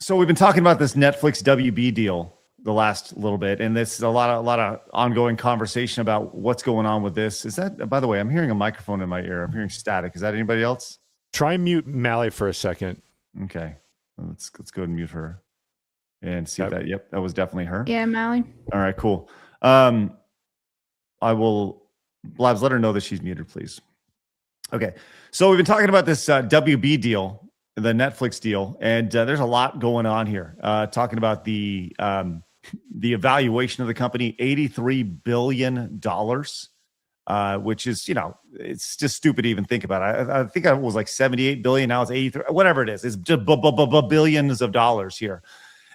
So we've been talking about this Netflix WB deal the last little bit, and this is a lot of ongoing conversation about what's going on with this. Is that, by the way, I'm hearing a microphone in my ear. I'm hearing static. Is that anybody else? Try mute Mally for a second. Okay, let's go ahead and mute her and see if that. Yep, that was definitely her. Yeah, Mally. All right, cool. I will, Blabs, let her know that she's muted, please. Okay, so we've been talking about this WB deal, the Netflix deal, and there's a lot going on here. Talking about the evaluation of the company, $83 billion, which is, it's just stupid to even think about. I think it was like 78 billion. Now it's 83, whatever it is. It's just billions of dollars here.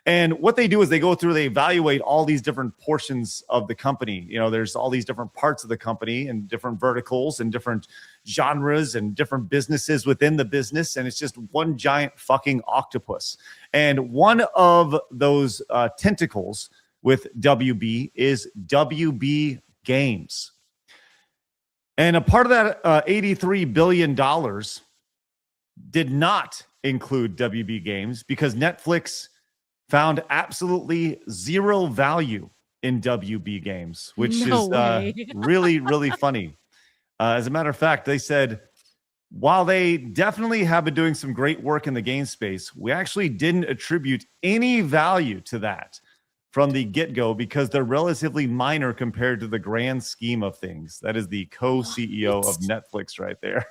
And what they do is they go through, they evaluate all these different portions of the company. There's all these different parts of the company and different verticals and different genres and different businesses within the business. And it's just one giant fucking octopus. And one of those tentacles with WB is WB Games. And a part of that $83 billion did not include WB Games because Netflix found absolutely zero value in WB Games, which is really, really funny. As a matter of fact, they said, while they definitely have been doing some great work in the game space, we actually didn't attribute any value to that from the get-go because they're relatively minor compared to the grand scheme of things. That is the co-CEO of Netflix right there.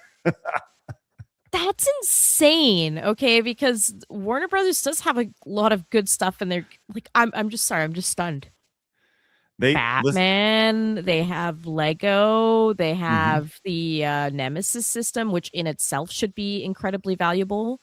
That's insane. Okay, because Warner Brothers does have a lot of good stuff in there. Like, I'm just stunned. Batman, they have Lego, they have the Nemesis system, which in itself should be incredibly valuable.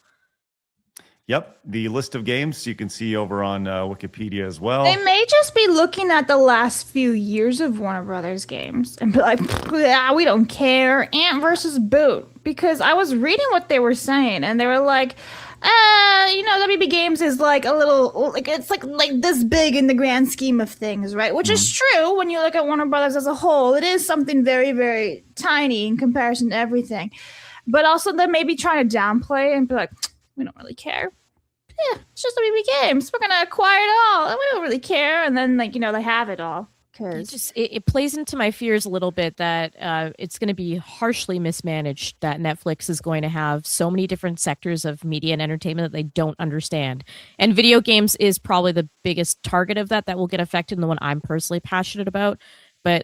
Yep, the list of games you can see over on Wikipedia as well. They may just be looking at the last few years of Warner Brothers games and be like, yeah, we don't care. Ant versus Boot. Because I was reading what they were saying, and they were like, WB Games is like a little, like it's like this big in the grand scheme of things, right? Which is true when you look at Warner Brothers as a whole. It is something very, very tiny in comparison to everything. But also they may be trying to downplay and be like, we don't really care. Yeah, it's just WB Games. We're gonna acquire it all. We don't really care. And then, they have it all. It plays into my fears a little bit that it's going to be harshly mismanaged, that Netflix is going to have so many different sectors of media and entertainment that they don't understand. And video games is probably the biggest target of that will get affected, and the one I'm personally passionate about. But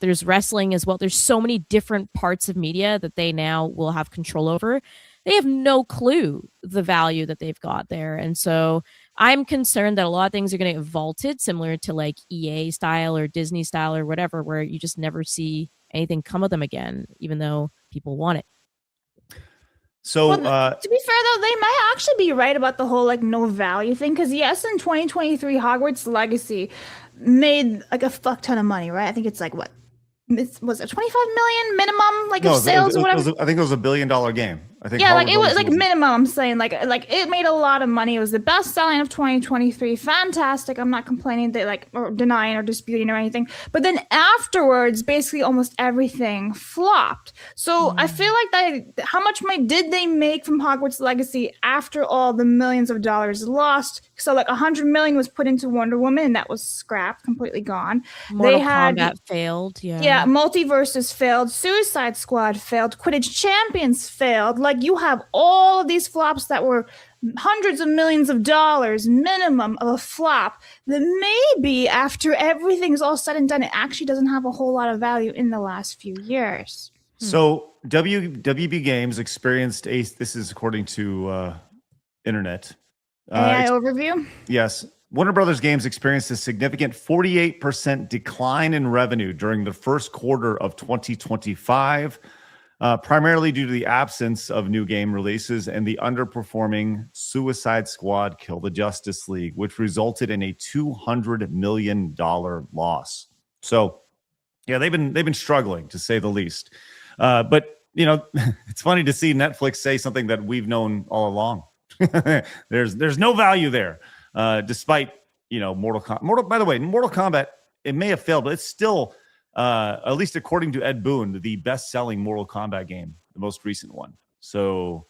there's wrestling as well. There's so many different parts of media that they now will have control over. They have no clue the value that they've got there. And so I'm concerned that a lot of things are going to get vaulted, similar to like EA style or Disney style or whatever, where you just never see anything come of them again, even though people want it. So to be fair, though, they might actually be right about the whole no value thing. Because yes, in 2023, Hogwarts Legacy made like a fuck ton of money, right? I think it's like what? Was it 25 million minimum of sales or whatever? I think it was $1 billion game. I think it was like minimum. I'm saying like it made a lot of money. It was the best selling of 2023. Fantastic. I'm not complaining that or denying or disputing or anything. But then afterwards, basically almost everything flopped. So I feel like how much money did they make from Hogwarts Legacy after all the millions of dollars lost? So $100 million was put into Wonder Woman, and that was scrapped, completely gone. Mortal Kombat failed. Yeah, Multiverses failed. Suicide Squad failed. Quidditch Champions failed. You have all of these flops that were hundreds of millions of dollars minimum of a flop that maybe after everything's all said and done, it actually doesn't have a whole lot of value in the last few years. So WB Games experienced this is according to internet. AI overview? Yes. Warner Brothers Games experienced a significant 48% decline in revenue during the first quarter of 2025. Primarily due to the absence of new game releases and the underperforming Suicide Squad Kill the Justice League, which resulted in a $200 million loss. So, yeah, they've been struggling, to say the least. But, it's funny to see Netflix say something that we've known all along. There's no value there, despite, Mortal Kombat. By the way, Mortal Kombat, it may have failed, but it's still... at least according to Ed Boon, the best-selling Mortal Kombat game, the most recent one. So,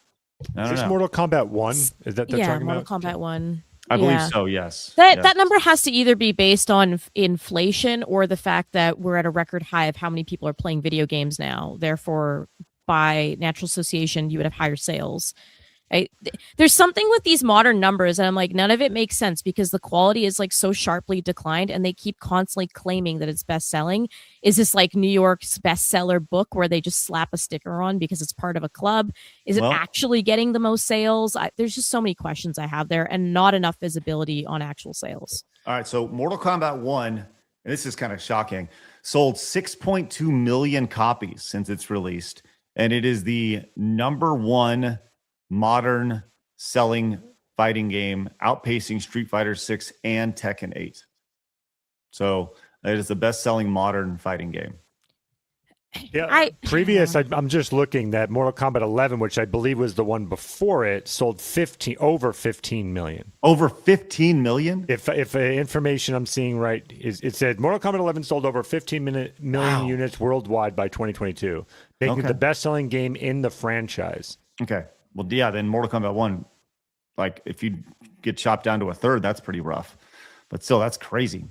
I Is don't this know. Mortal Kombat 1? Is that they're Yeah, talking Mortal about? Kombat 1. I believe Yeah. so. Yes. That Yes. that number has to either be based on inflation or the fact that we're at a record high of how many people are playing video games now. Therefore, by natural association, you would have higher sales. There's something with these modern numbers, and I'm like, none of it makes sense because the quality is like so sharply declined, and they keep constantly claiming that it's best selling. Is this like New York's bestseller book where they just slap a sticker on because it's part of a club? Is it Well- actually getting the most sales? There's just so many questions I have there, and not enough visibility on actual sales. All right. So Mortal Kombat 1, and this is kind of shocking, sold 6.2 million copies since it's released. And it is the #1 modern selling fighting game, outpacing Street Fighter 6 and Tekken 8. So it is the best selling modern fighting game. Yeah, I'm just looking that Mortal Kombat 11, which I believe was the one before it, sold over 15 million. Over 15 million? If information I'm seeing right is, it said Mortal Kombat 11 sold over 15 million units worldwide by 2022, making it the best-selling game in the franchise. Okay. Well, yeah, then Mortal Kombat 1, like if you get chopped down to a third, that's pretty rough. But still, that's crazy.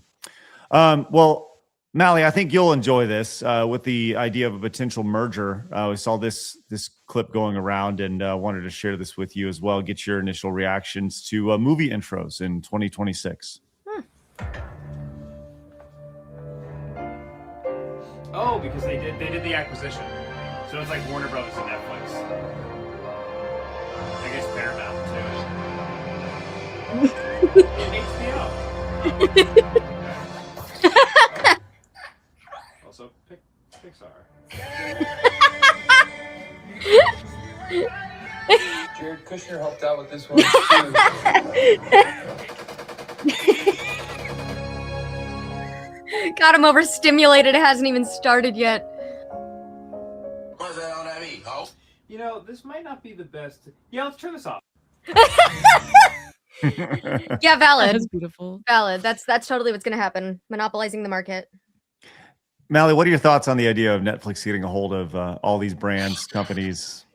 Well, Mally, I think you'll enjoy this with the idea of a potential merger. We saw this clip going around and wanted to share this with you as well. Get your initial reactions to movie intros in 2026. Oh, because they did the acquisition, so it's like Warner Brothers and Netflix. I guess Paramount too. HBO. Also, Pixar. Jared Kushner helped out with this one too. Got him overstimulated. It hasn't even started yet. What's that on that mean, ho? You know, this might not be the best. Yeah, let's turn this off. Yeah, valid. That's beautiful. Valid. That's totally what's going to happen. Monopolizing the market. Mally, what are your thoughts on the idea of Netflix getting a hold of all these brands, companies?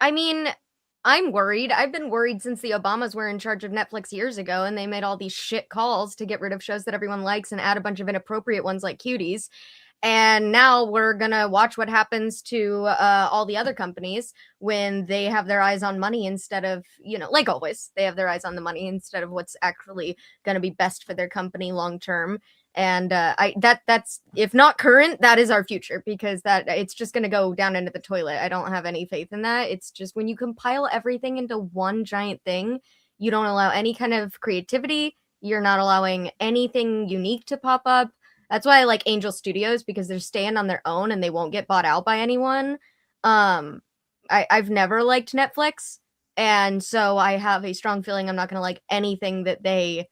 I mean, I'm worried. I've been worried since the Obamas were in charge of Netflix years ago, and they made all these shit calls to get rid of shows that everyone likes and add a bunch of inappropriate ones like Cuties. And now we're going to watch what happens to all the other companies when they have their eyes on money instead of, like always, they have their eyes on the money instead of what's actually going to be best for their company long term. And that's if not current, that is our future, because it's just going to go down into the toilet. I don't have any faith in that. It's just when you compile everything into one giant thing, you don't allow any kind of creativity. You're not allowing anything unique to pop up. That's why I like Angel Studios, because they're staying on their own and they won't get bought out by anyone. I've never liked Netflix, and so I have a strong feeling I'm not going to like anything that they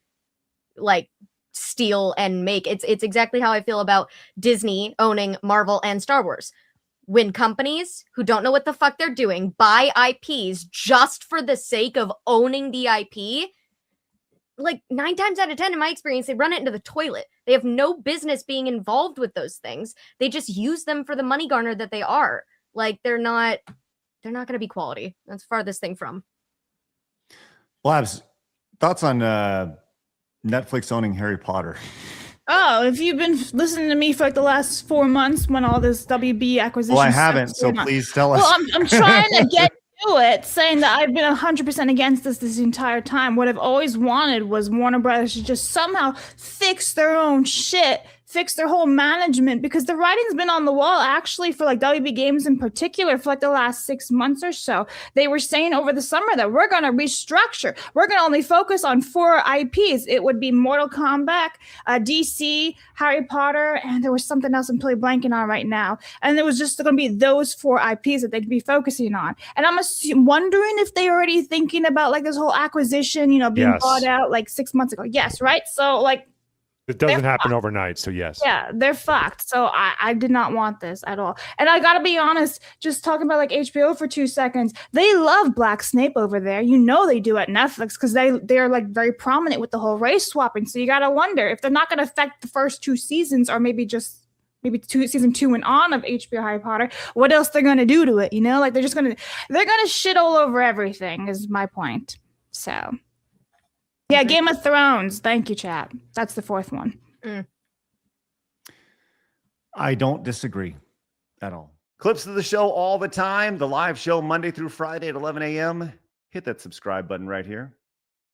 like steal and make. It's exactly how I feel about Disney owning Marvel and Star Wars. When companies who don't know what the fuck they're doing buy IPs just for the sake of owning the IP, like 9 times out of 10 in my experience, they run it into the toilet. They have no business being involved with those things. They just use them for the money garner that they are. Like they're not going to be quality. That's farthest thing from. Blabs, thoughts on Netflix owning Harry Potter? Oh, if you've been listening to me for like the last 4 months when all this WB acquisition. Well, I stuff haven't, is so going on. please tell us. Well, I'm trying to get to it, saying that I've been 100% against this entire time. What I've always wanted was Warner Brothers to just somehow fix their own shit, fix their whole management, because the writing's been on the wall actually for like WB Games in particular for like the last 6 months or so. They were saying over the summer that we're going to restructure. We're going to only focus on 4 IPs. It would be Mortal Kombat, DC, Harry Potter, and there was something else I'm totally blanking on right now. And there was just going to be those 4 IPs that they could be focusing on. And I'm wondering if they're already thinking about like this whole acquisition, being bought out like 6 months ago. Yes, right? So like, it doesn't happen overnight, so yes. Yeah, they're fucked. So I did not want this at all. And I gotta be honest, just talking about like HBO for 2 seconds, they love Black Snape over there. They do at Netflix, because they're like very prominent with the whole race swapping. So you gotta wonder if they're not gonna affect the first 2 seasons, or maybe just maybe season 2 and on of HBO Harry Potter, what else they're gonna do to it? You know, like they're gonna shit all over everything. Is my point. So, yeah, Game of Thrones. Thank you, chat. That's the 4th one. I don't disagree at all. Clips of the show all the time. The live show Monday through Friday at 11 a.m. Hit that subscribe button right here.